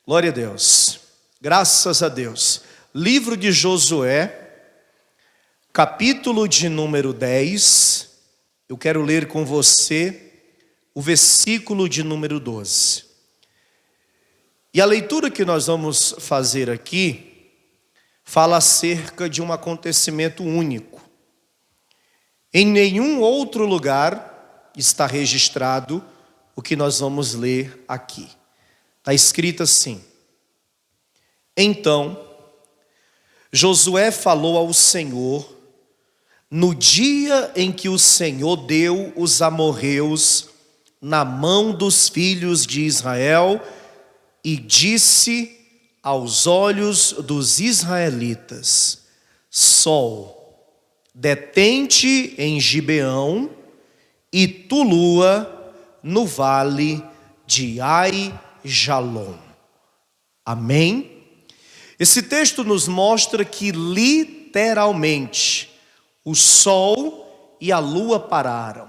Glória a Deus, graças a Deus. Livro de Josué, capítulo de número 10. Eu quero ler com você o versículo de número 12. E a leitura que nós vamos fazer aqui fala acerca de um acontecimento único. Em nenhum outro lugar está registrado o que nós vamos ler aqui. Está escrito assim: Então Josué falou ao Senhor no dia em que o Senhor deu os amorreus na mão dos filhos de Israel, e disse aos olhos dos israelitas: Sol, detente em Gibeão, e tu, lua, no vale de Ai-Jalon. Amém? Esse texto nos mostra que literalmente o sol e a lua pararam.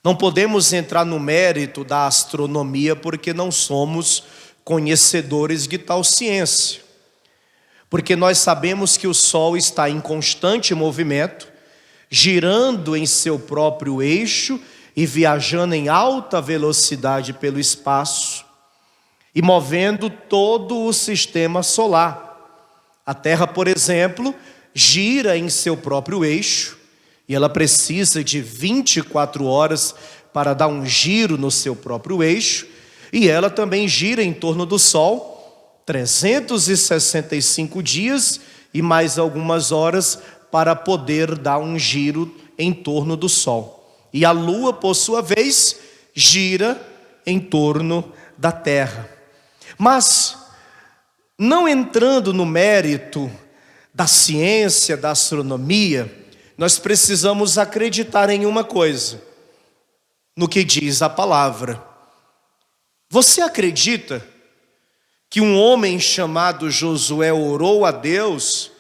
Não podemos entrar no mérito da astronomia porque não somos conhecedores de tal ciência. Porque nós sabemos que o sol está em constante movimento, girando em seu próprio eixo e viajando em alta velocidade pelo espaço e movendo todo o sistema solar. A Terra, por exemplo, gira em seu próprio eixo e ela precisa de 24 horas para dar um giro no seu próprio eixo, e ela também gira em torno do Sol 365 dias e mais algumas horas para poder dar um giro em torno do Sol. E a Lua, por sua vez, gira em torno da Terra. Mas, não entrando no mérito da ciência, da astronomia, nós precisamos acreditar em uma coisa, no que diz a palavra. Você acredita que um homem chamado Josué orou a Deus,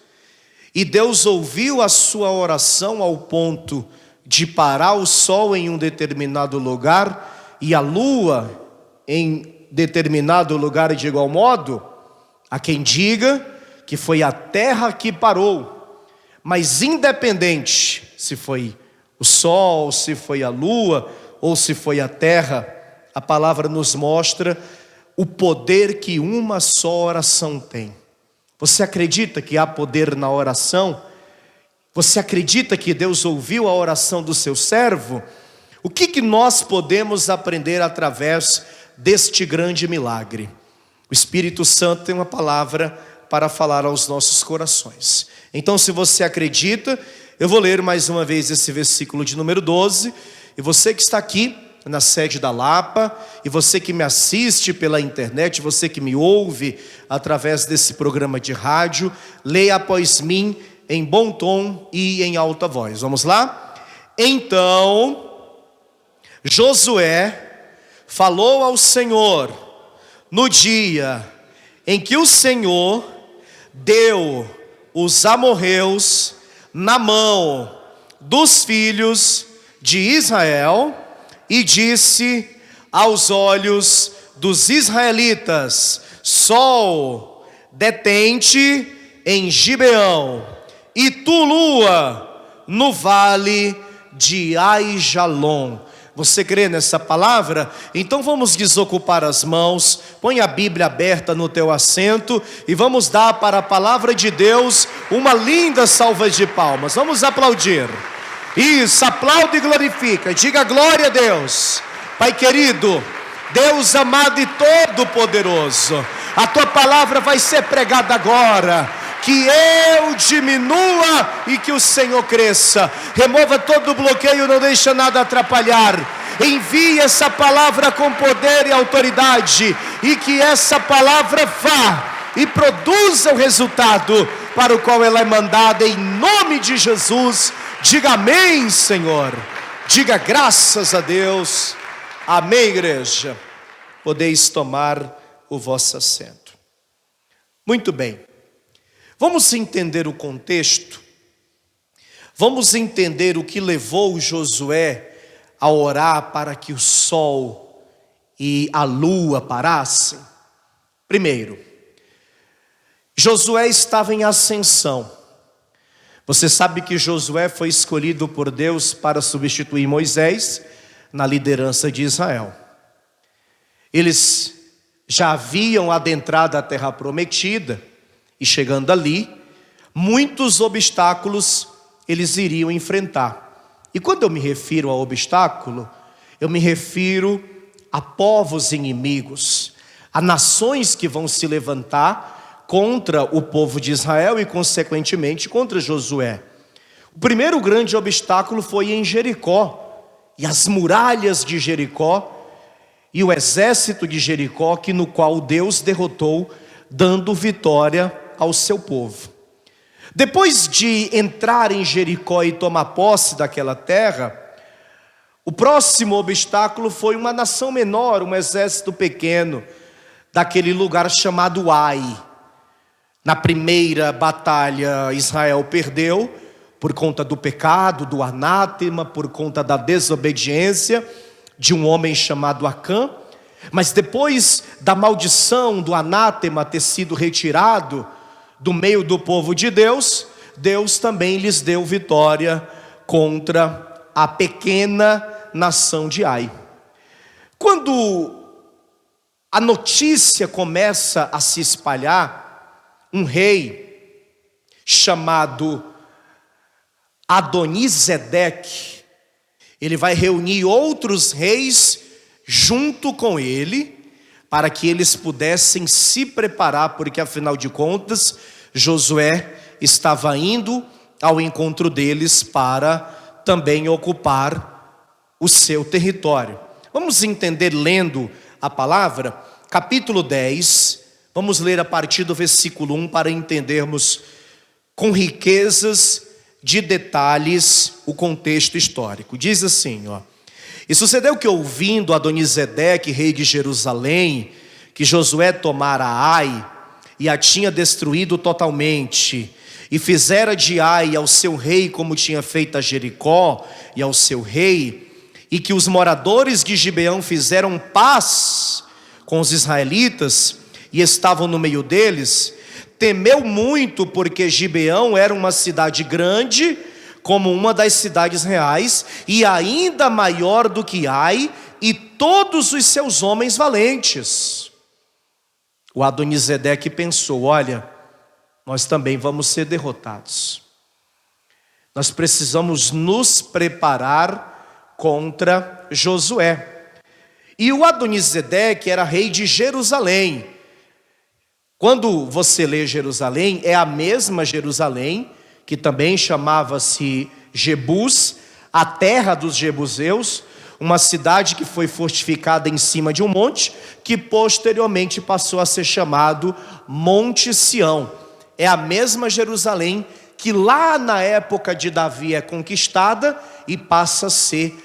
e Deus ouviu a sua oração ao ponto de parar o sol em um determinado lugar e a lua em determinado lugar de igual modo? Há quem diga que foi a terra que parou, mas independente se foi o sol, se foi a lua ou se foi a terra, a palavra nos mostra o poder que uma só oração tem. Você acredita que há poder na oração? Você acredita que Deus ouviu a oração do seu servo? O que nós podemos aprender através deste grande milagre? O Espírito Santo tem uma palavra para falar aos nossos corações. Então, se você acredita, eu vou ler mais uma vez esse versículo de número 12. E você que está aqui na sede da Lapa, e você que me assiste pela internet, você que me ouve através desse programa de rádio, leia após mim em bom tom e em alta voz. Vamos lá? Então Josué falou ao Senhor no dia em que o Senhor deu os amorreus na mão dos filhos de Israel, e disse aos olhos dos israelitas: Sol, detente em Gibeão, e tu, lua, no vale de Ai-Jalon. Você crê nessa palavra? Então vamos desocupar as mãos, põe a Bíblia aberta no teu assento e vamos dar para a palavra de Deus uma linda salva de palmas. Vamos aplaudir. Isso, aplaude e glorifica, diga glória a Deus. Pai querido, Deus amado e todo-poderoso, a tua palavra vai ser pregada agora. Que eu diminua e que o Senhor cresça. Remova todo o bloqueio, não deixa nada atrapalhar. Envie essa palavra com poder e autoridade, e que essa palavra vá e produza o resultado para o qual ela é mandada, em nome de Jesus. Diga amém, Senhor. Diga graças a Deus. Amém, igreja. Podeis tomar o vosso assento. Muito bem. Vamos entender o contexto. Vamos entender o que levou Josué a orar para que o sol e a lua parassem. Primeiro, Josué estava em ascensão. Você sabe que Josué foi escolhido por Deus para substituir Moisés na liderança de Israel. Eles já haviam adentrado a terra prometida e chegando ali, muitos obstáculos eles iriam enfrentar. E quando eu me refiro a obstáculo, eu me refiro a povos inimigos, a nações que vão se levantar contra o povo de Israel e consequentemente contra Josué. O primeiro grande obstáculo foi em Jericó, e as muralhas de Jericó e o exército de Jericó, no qual Deus derrotou, dando vitória ao seu povo. Depois de entrar em Jericó e tomar posse daquela terra, o próximo obstáculo foi uma nação menor, um exército pequeno, daquele lugar chamado Ai. Na primeira batalha, Israel perdeu por conta do pecado, do anátema, por conta da desobediência de um homem chamado Acã. Mas depois da maldição do anátema ter sido retirado do meio do povo de Deus, Deus também lhes deu vitória contra a pequena nação de Ai. Quando a notícia começa a se espalhar, um rei chamado Adonisedeque, ele vai reunir outros reis junto com ele, para que eles pudessem se preparar, porque afinal de contas, Josué estava indo ao encontro deles para também ocupar o seu território. Vamos entender lendo a palavra, capítulo 10, vamos ler a partir do versículo 1 para entendermos com riquezas de detalhes o contexto histórico. Diz assim, E sucedeu que, ouvindo Adonisedeque, rei de Jerusalém, que Josué tomara Ai e a tinha destruído totalmente, e fizera de Ai ao seu rei como tinha feito a Jericó e ao seu rei, e que os moradores de Gibeão fizeram paz com os israelitas e estavam no meio deles, temeu muito, porque Gibeão era uma cidade grande, como uma das cidades reais, e ainda maior do que Ai, e todos os seus homens valentes. O Adonisedeque pensou, olha, nós também vamos ser derrotados. Nós precisamos nos preparar contra Josué. E o Adonisedeque era rei de Jerusalém. Quando você lê Jerusalém, é a mesma Jerusalém, que também chamava-se Jebus, a terra dos jebuseus, uma cidade que foi fortificada em cima de um monte, que posteriormente passou a ser chamado Monte Sião. É a mesma Jerusalém que lá na época de Davi é conquistada e passa a ser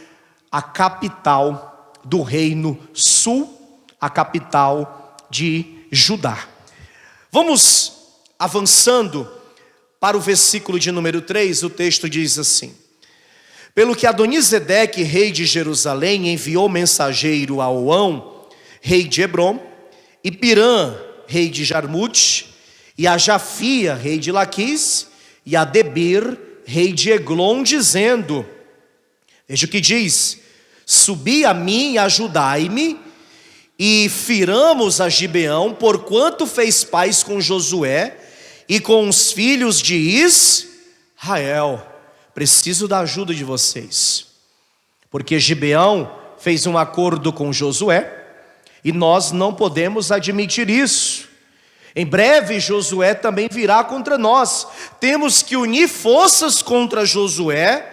a capital do reino sul, a capital de Judá. Vamos avançando para o versículo de número 3, o texto diz assim: Pelo que Adonisedeque, rei de Jerusalém, enviou mensageiro a Oão, rei de Hebrom, e Pirã, rei de Jarmute, e a Jafia, rei de Laquis, e a Debir, rei de Eglon, dizendo, veja o que diz, subi a mim e ajudai-me, e firamos a Gibeão, porquanto fez paz com Josué e com os filhos de Israel. Preciso da ajuda de vocês, porque Gibeão fez um acordo com Josué, e nós não podemos admitir isso. Em breve Josué também virá contra nós. Temos que unir forças contra Josué,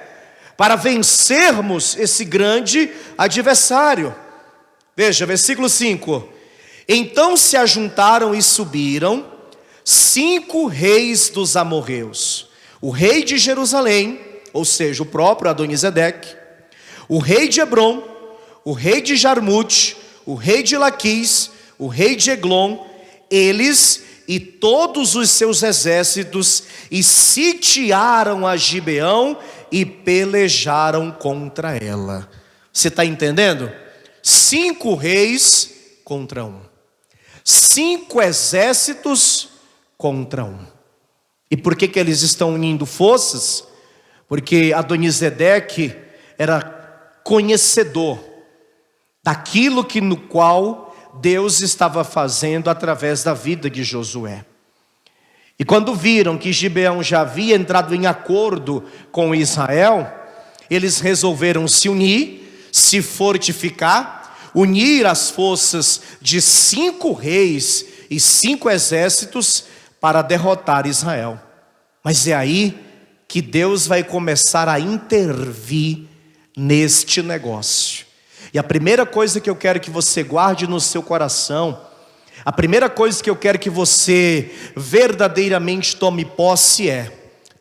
para vencermos esse grande adversário. Veja, versículo 5. Então se ajuntaram e subiram 5 reis dos amorreus, o rei de Jerusalém, ou seja, o próprio Adonisedeque, o rei de Hebrom, o rei de Jarmute, o rei de Laquis, o rei de Eglon, eles e todos os seus exércitos, e sitiaram a Gibeão e pelejaram contra ela. Você está entendendo? 5 reis contra 1. 5 exércitos contra um. E por que eles estão unindo forças? Porque Adonisedeque era conhecedor daquilo no qual Deus estava fazendo através da vida de Josué. E quando viram que Gibeão já havia entrado em acordo com Israel, eles resolveram se unir, se fortificar, unir as forças de 5 reis e 5 exércitos para derrotar Israel. Mas é aí que Deus vai começar a intervir neste negócio. E a primeira coisa que eu quero que você guarde no seu coração, a primeira coisa que eu quero que você verdadeiramente tome posse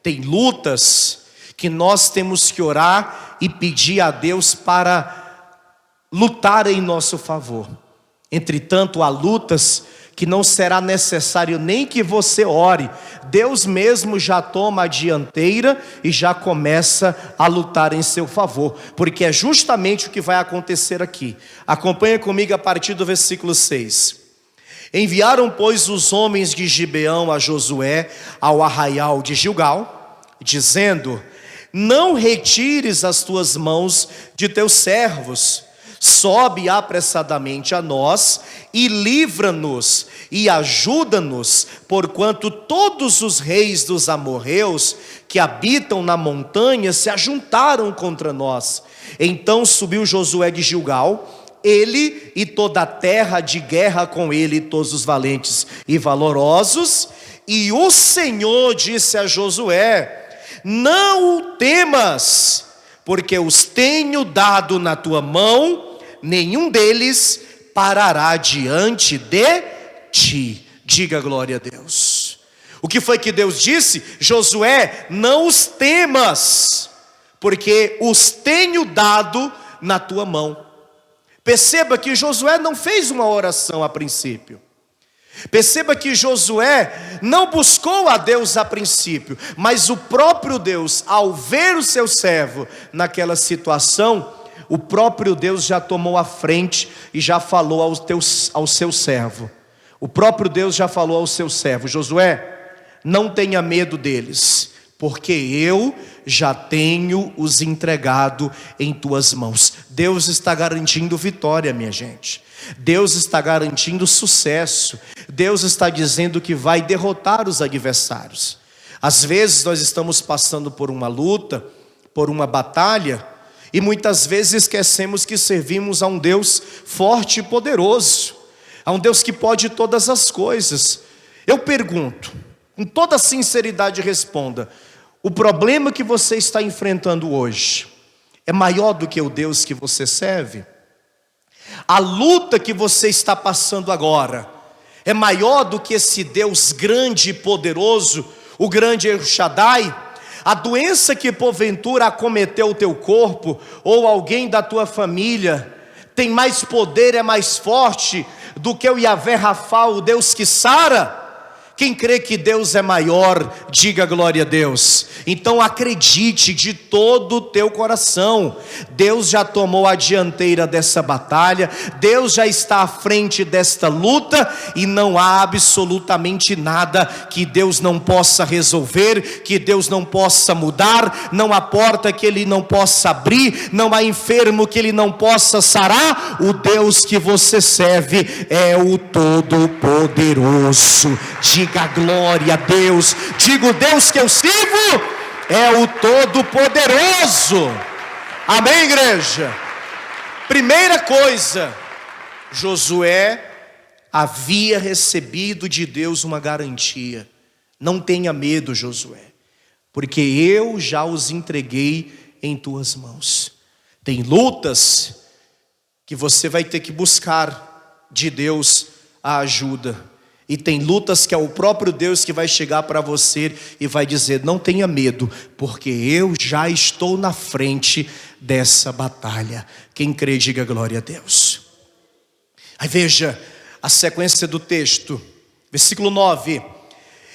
tem lutas que nós temos que orar e pedir a Deus para lutar em nosso favor. Entretanto, há lutas que não será necessário nem que você ore, Deus mesmo já toma a dianteira e já começa a lutar em seu favor, porque é justamente o que vai acontecer aqui. Acompanha comigo a partir do versículo 6. Enviaram, pois, os homens de Gibeão a Josué ao arraial de Gilgal, dizendo: não retires as tuas mãos de teus servos, sobe apressadamente a nós e livra-nos e ajuda-nos, porquanto todos os reis dos amorreus que habitam na montanha se ajuntaram contra nós. Então subiu Josué de Gilgal, ele e toda a terra de guerra com ele, todos os valentes e valorosos. E o Senhor disse a Josué: não o temas, porque os tenho dado na tua mão, nenhum deles parará diante de ti. Diga glória a Deus. O que foi que Deus disse? Josué, não os temas, porque os tenho dado na tua mão. Perceba que Josué não fez uma oração a princípio. Perceba que Josué não buscou a Deus a princípio, mas o próprio Deus, ao ver o seu servo naquela situação, o próprio Deus já tomou a frente e já falou ao seu servo. O próprio Deus já falou ao seu servo: Josué, não tenha medo deles, porque eu já tenho os entregado em tuas mãos. Deus está garantindo vitória, minha gente. Deus está garantindo sucesso. Deus está dizendo que vai derrotar os adversários. Às vezes nós estamos passando por uma luta, por uma batalha, e muitas vezes esquecemos que servimos a um Deus forte e poderoso, a um Deus que pode todas as coisas. Eu pergunto, com toda sinceridade responda: o problema que você está enfrentando hoje é maior do que o Deus que você serve? A luta que você está passando agora é maior do que esse Deus grande e poderoso, o grande El Shaddai? A doença que porventura acometeu o teu corpo, ou alguém da tua família, tem mais poder, é mais forte do que o Yahvé Rafá, o Deus que sara? Quem crê que Deus é maior, diga glória a Deus. Então acredite de todo o teu coração, Deus já tomou a dianteira dessa batalha, Deus já está à frente desta luta, e não há absolutamente nada que Deus não possa resolver, que Deus não possa mudar. Não há porta que Ele não possa abrir, não há enfermo que Ele não possa sarar. O Deus que você serve é o Todo-Poderoso. Diga glória a Deus. Diga: o Deus que eu sirvo é o Todo-Poderoso. Amém, igreja? Primeira coisa, Josué havia recebido de Deus uma garantia: não tenha medo, Josué, porque eu já os entreguei em tuas mãos. Tem lutas que você vai ter que buscar de Deus a ajuda, e tem lutas que é o próprio Deus que vai chegar para você e vai dizer: não tenha medo, porque eu já estou na frente dessa batalha. Quem crê, diga glória a Deus. Aí veja a sequência do texto, versículo 9.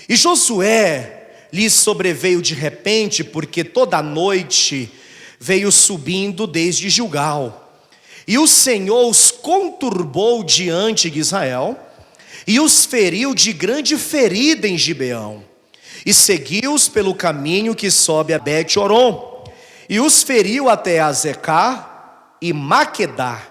E Josué lhes sobreveio de repente, porque toda a noite veio subindo desde Gilgal, e o Senhor os conturbou diante de Israel, e os feriu de grande ferida em Gibeão, e seguiu-os pelo caminho que sobe a Bet-Horon, e os feriu até Azecá e Maquedá.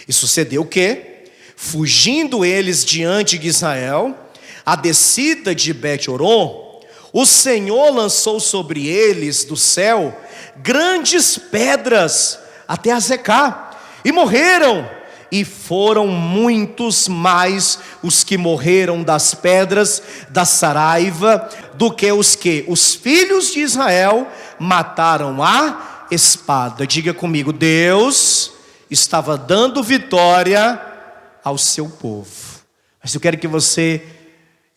E sucedeu que, fugindo eles diante de Israel, a descida de Bet-Horon, o Senhor lançou sobre eles do céu grandes pedras até Azecá, e morreram. E foram muitos mais os que morreram das pedras da Saraiva do que os filhos de Israel mataram a espada. Diga comigo: Deus estava dando vitória ao seu povo. Mas eu quero que você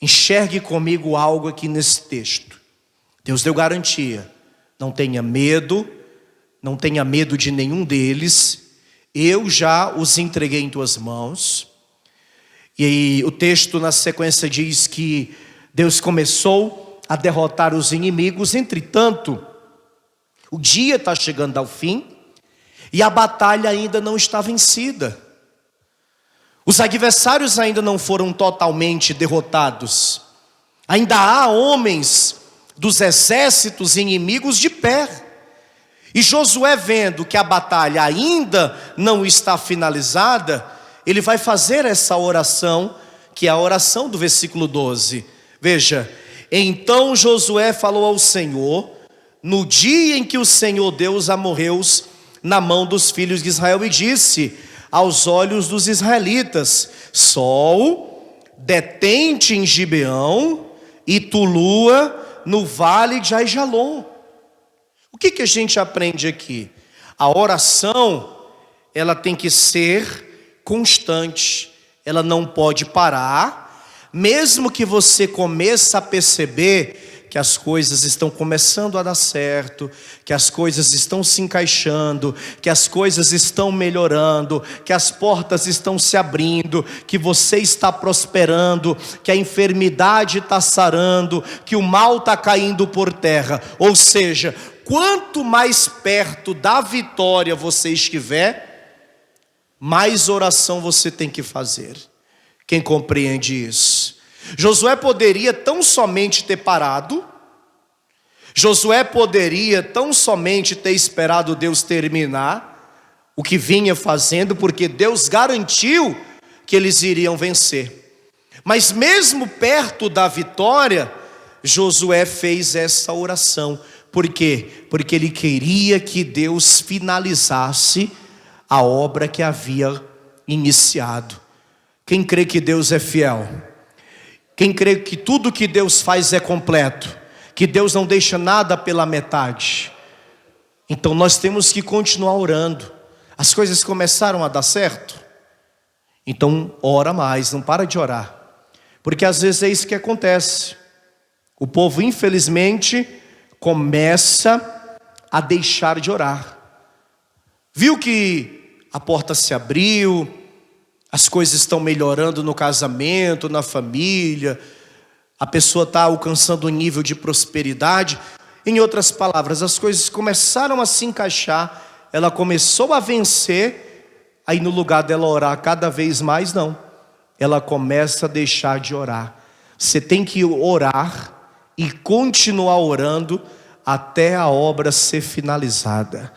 enxergue comigo algo aqui nesse texto. Deus deu garantia: não tenha medo, não tenha medo de nenhum deles. Eu já os entreguei em tuas mãos. E aí o texto na sequência diz que Deus começou a derrotar os inimigos. Entretanto, o dia está chegando ao fim e a batalha ainda não está vencida. Os adversários ainda não foram totalmente derrotados. Ainda há homens dos exércitos inimigos de pé. E Josué, vendo que a batalha ainda não está finalizada, ele vai fazer essa oração, que é a oração do versículo 12. Veja: então Josué falou ao Senhor, no dia em que o Senhor deu os amorreus na mão dos filhos de Israel, e disse aos olhos dos israelitas: sol, detente em Gibeão, e tu, lua, no vale de Aijalon. O que a gente aprende aqui? A oração, ela tem que ser constante, ela não pode parar, mesmo que você comece a perceber que as coisas estão começando a dar certo, que as coisas estão se encaixando, que as coisas estão melhorando, que as portas estão se abrindo, que você está prosperando, que a enfermidade está sarando, que o mal está caindo por terra. Ou seja, quanto mais perto da vitória você estiver, mais oração você tem que fazer. Quem compreende isso? Josué poderia tão somente ter parado, Josué poderia tão somente ter esperado Deus terminar o que vinha fazendo, porque Deus garantiu que eles iriam vencer. Mas mesmo perto da vitória, Josué fez essa oração. Por quê? Porque ele queria que Deus finalizasse a obra que havia iniciado. Quem crê que Deus é fiel? Quem crê que tudo que Deus faz é completo? Que Deus não deixa nada pela metade? Então nós temos que continuar orando. As coisas começaram a dar certo? Então ora mais, não para de orar. Porque às vezes é isso que acontece. O povo, infelizmente, começa a deixar de orar. Viu que a porta se abriu, as coisas estão melhorando no casamento, na família, a pessoa está alcançando um nível de prosperidade. Em outras palavras, as coisas começaram a se encaixar, ela começou a vencer, aí no lugar dela orar cada vez mais, não, ela começa a deixar de orar. Você tem que orar e continuar orando até a obra ser finalizada,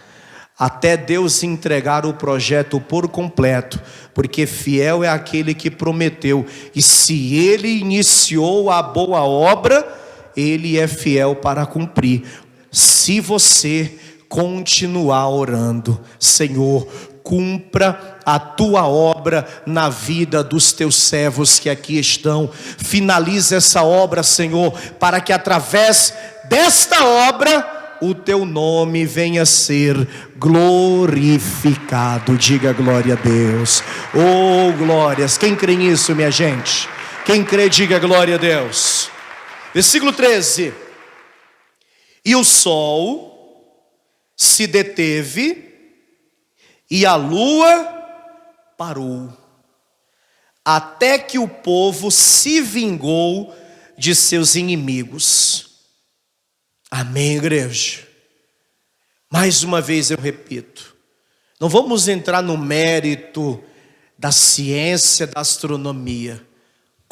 até Deus entregar o projeto por completo, porque fiel é aquele que prometeu, e se Ele iniciou a boa obra, Ele é fiel para cumprir. Se você continuar orando: Senhor, cumpra a tua obra na vida dos teus servos que aqui estão, finaliza essa obra, Senhor, para que através desta obra o teu nome venha a ser glorificado. Diga glória a Deus. Oh, glórias. Quem crê nisso, minha gente? Quem crê, diga glória a Deus. Versículo 13. E o sol se deteve e a lua parou, até que o povo se vingou de seus inimigos. Amém, igreja? Mais uma vez eu repito, não vamos entrar no mérito da ciência, da astronomia.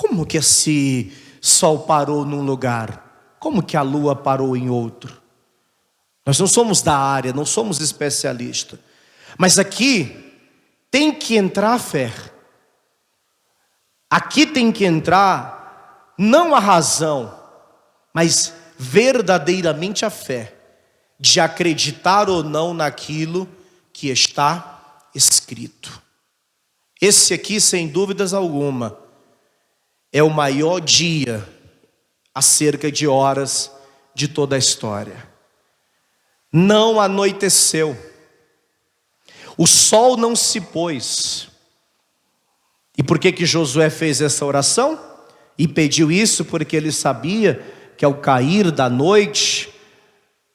Como que esse sol parou num lugar? Como que a lua parou em outro? Nós não somos da área, não somos especialistas. Mas aqui tem que entrar a fé. Aqui tem que entrar não a razão, mas verdadeiramente a fé, de acreditar ou não naquilo que está escrito. Esse aqui, sem dúvidas alguma, é o maior dia, acerca de horas, de toda a história. Não anoiteceu, o sol não se pôs. E por que Josué fez essa oração? E pediu isso porque ele sabia que ao cair da noite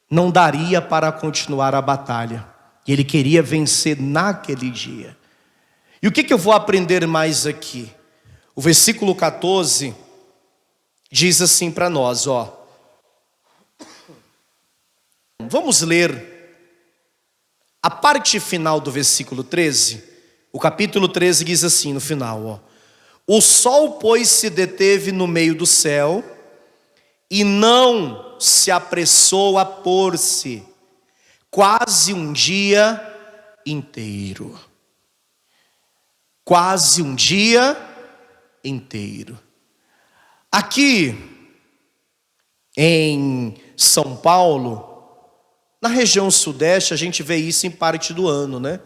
não daria para continuar a batalha. E ele queria vencer naquele dia. E o que eu vou aprender mais aqui? O versículo 14 diz assim para nós, ó. Vamos ler a parte final do versículo 13. O capítulo 13 diz assim no final, ó. O sol, pois, se deteve no meio do céu e não se apressou a pôr-se, quase um dia inteiro. Quase um dia inteiro. Aqui em São Paulo, na região sudeste, a gente vê isso em parte do ano, né?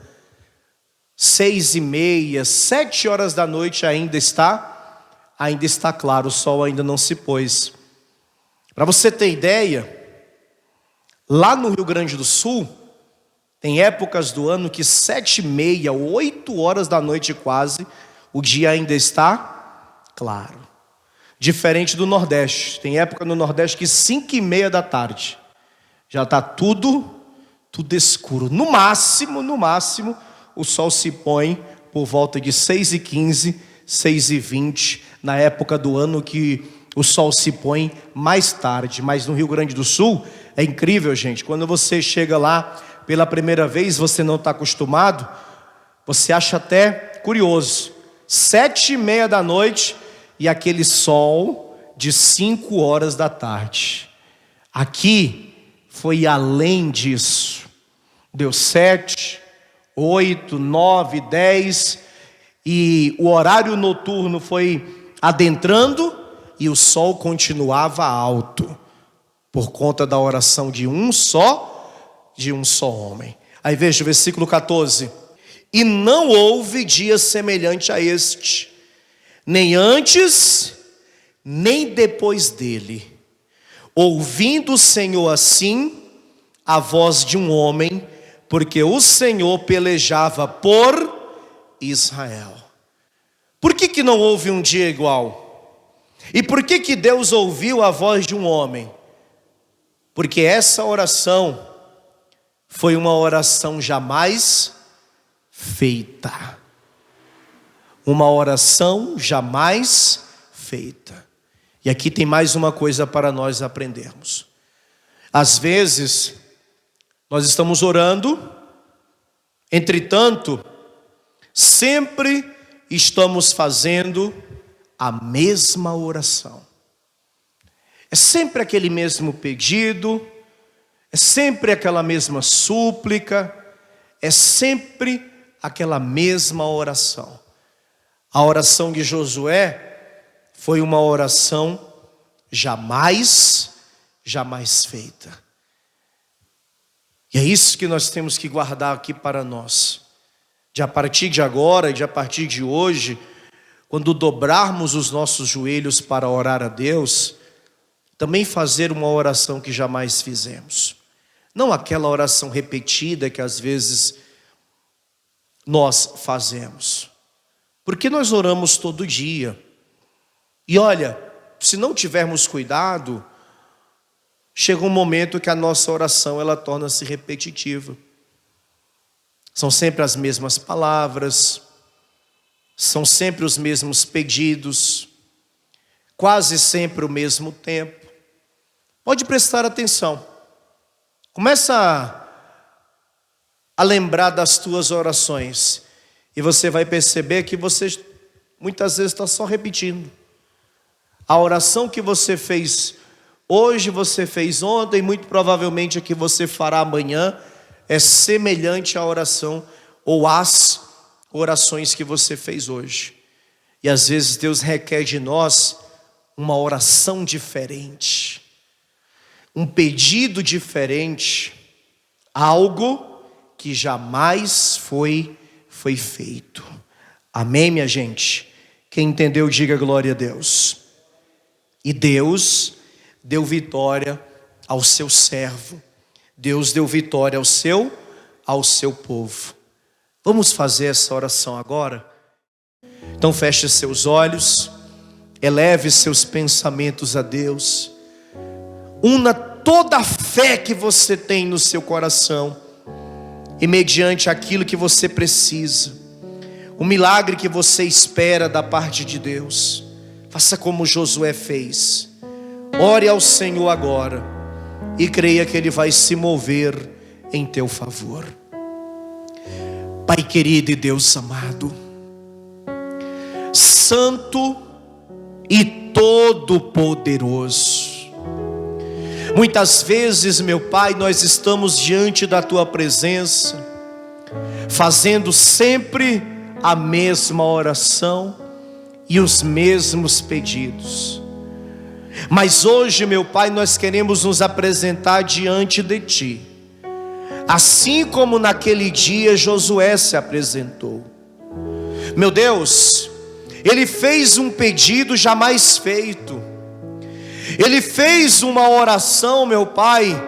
6:30, 7 horas da noite ainda está claro, o sol ainda não se pôs. Para você ter ideia, lá no Rio Grande do Sul, tem épocas do ano que 7:30, 8 horas da noite quase, o dia ainda está claro. Diferente do Nordeste, tem época no Nordeste que 5:30 da tarde, já está tudo escuro. No máximo, o sol se põe por volta de 6:15, 6:20, na época do ano que o sol se põe mais tarde. Mas no Rio Grande do Sul, é incrível, gente. Quando você chega lá pela primeira vez, você não está acostumado, você acha até curioso. 7:30 da noite e aquele sol de 5 horas da tarde. Aqui foi além disso. Deu 7, 8, 9, 10 e o horário noturno foi adentrando e o sol continuava alto por conta da oração de um só homem. Aí veja o versículo 14. E não houve dia semelhante a este, nem antes, nem depois dele, ouvindo o Senhor assim a voz de um homem, porque o Senhor pelejava por Israel. Por que não houve um dia igual? E por que Deus ouviu a voz de um homem? Porque essa oração foi uma oração jamais feita. Uma oração jamais feita. E aqui tem mais uma coisa para nós aprendermos. Às vezes, nós estamos orando, entretanto, sempre estamos fazendo a mesma oração. É sempre aquele mesmo pedido, é sempre aquela mesma súplica, é sempre aquela mesma oração. A oração de Josué foi uma oração jamais feita. E é isso que nós temos que guardar aqui para nós. De a partir de agora, de a partir de hoje, quando dobrarmos os nossos joelhos para orar a Deus, também fazer uma oração que jamais fizemos. Não aquela oração repetida que às vezes nós fazemos. Porque nós oramos todo dia. E olha, se não tivermos cuidado, chega um momento que a nossa oração ela torna-se repetitiva. São sempre as mesmas palavras, são sempre os mesmos pedidos, quase sempre o mesmo tempo. Pode prestar atenção. Começa a lembrar das tuas orações e você vai perceber que você muitas vezes está só repetindo. A oração que você fez hoje, você fez ontem, muito provavelmente a que você fará amanhã é semelhante à oração ou às orações que você fez hoje. E às vezes Deus requer de nós uma oração diferente, um pedido diferente, algo que jamais foi feito. Amém, minha gente? Quem entendeu, diga glória a Deus. E Deus deu vitória ao seu servo. Deus deu vitória ao seu povo. Vamos fazer essa oração agora? Então feche seus olhos, eleve seus pensamentos a Deus. Una toda a fé que você tem no seu coração. E mediante aquilo que você precisa, o milagre que você espera da parte de Deus, faça como Josué fez. Ore ao Senhor agora e creia que Ele vai se mover em teu favor. Pai querido e Deus amado, Santo e Todo-Poderoso, muitas vezes, meu Pai, nós estamos diante da Tua presença, fazendo sempre a mesma oração e os mesmos pedidos. Mas hoje, meu Pai, nós queremos nos apresentar diante de Ti, assim como naquele dia Josué se apresentou. Meu Deus, ele fez um pedido jamais feito. Ele fez uma oração, meu Pai,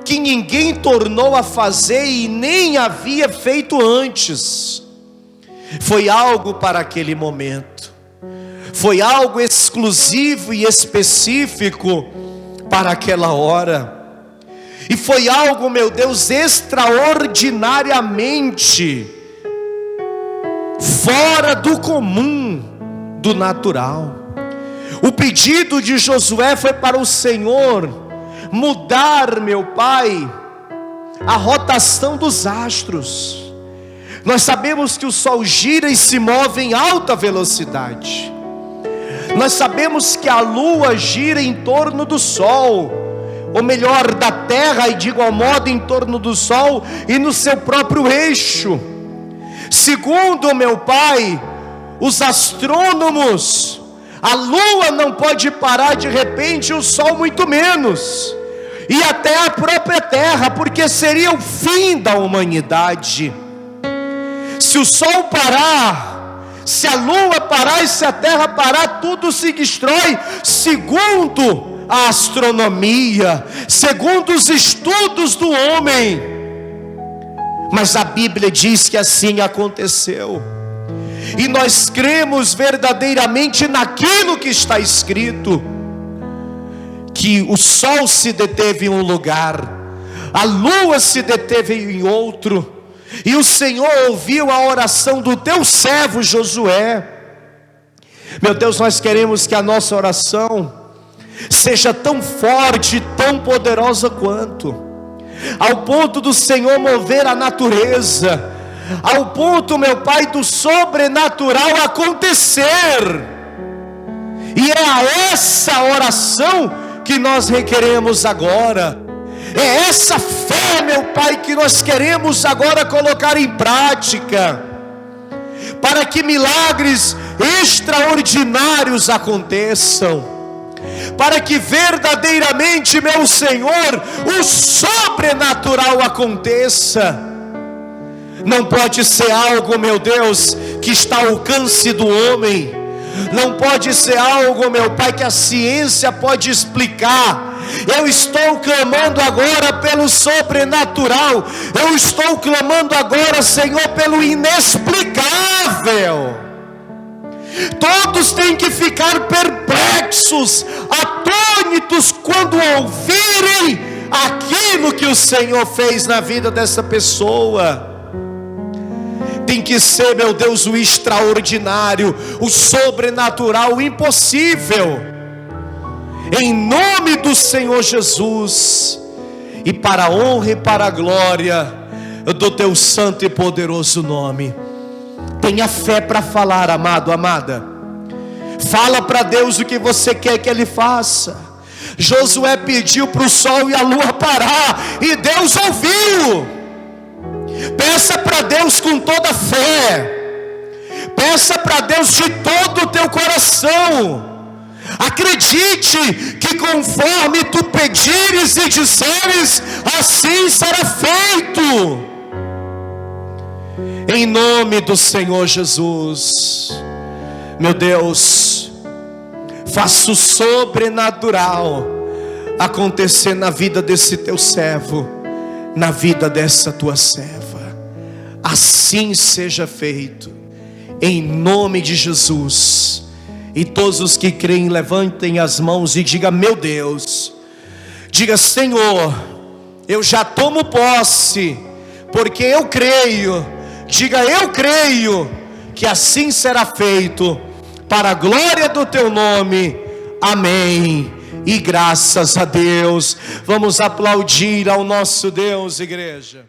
que ninguém tornou a fazer e nem havia feito antes. Foi algo para aquele momento. Foi algo exclusivo e específico para aquela hora. E foi algo, meu Deus, extraordinariamente fora do comum, do natural. O pedido de Josué foi para o Senhor mudar, meu Pai, a rotação dos astros. Nós sabemos que o sol gira e se move em alta velocidade. Nós sabemos que a lua gira em torno do sol, ou melhor, da terra, e de igual modo em torno do sol e no seu próprio eixo. Segundo, meu Pai, os astrônomos, a lua não pode parar de repente, o sol muito menos, e até a própria terra, porque seria o fim da humanidade. Se o sol parar, se a lua parar e se a terra parar, tudo se destrói, segundo a astronomia, segundo os estudos do homem. Mas a Bíblia diz que assim aconteceu. E nós cremos verdadeiramente naquilo que está escrito, que o sol se deteve em um lugar, a lua se deteve em outro, e o Senhor ouviu a oração do teu servo Josué. Meu Deus, nós queremos que a nossa oração seja tão forte, tão poderosa quanto, ao ponto do Senhor mover a natureza, ao ponto, meu Pai, do sobrenatural acontecer. E é a essa oração que nós requeremos agora. É essa fé, meu Pai, que nós queremos agora colocar em prática, para que milagres extraordinários aconteçam, para que verdadeiramente, meu Senhor, o sobrenatural aconteça. Não pode ser algo, meu Deus, que está ao alcance do homem. Não pode ser algo, meu Pai, que a ciência pode explicar. Eu estou clamando agora pelo sobrenatural. Eu estou clamando agora, Senhor, pelo inexplicável. Todos têm que ficar perplexos, atônitos, quando ouvirem aquilo que o Senhor fez na vida dessa pessoa. Tem que ser, meu Deus, o extraordinário, o sobrenatural, o impossível. Em nome do Senhor Jesus, e para a honra e para a glória do teu santo e poderoso nome. Tenha fé para falar, amado, amada. Fala para Deus o que você quer que Ele faça. Josué pediu para o sol e a lua parar, e Deus ouviu. Peça para Deus com toda a fé, peça para Deus de todo o teu coração. Acredite que conforme tu pedires e disseres, assim será feito. Em nome do Senhor Jesus. Meu Deus, faça o sobrenatural acontecer na vida desse teu servo, na vida dessa tua serva. Assim seja feito, em nome de Jesus. E todos os que creem, levantem as mãos e digam: meu Deus. Diga: Senhor, eu já tomo posse, porque eu creio. Diga: eu creio que assim será feito, para a glória do teu nome. Amém. E graças a Deus. Vamos aplaudir ao nosso Deus, igreja.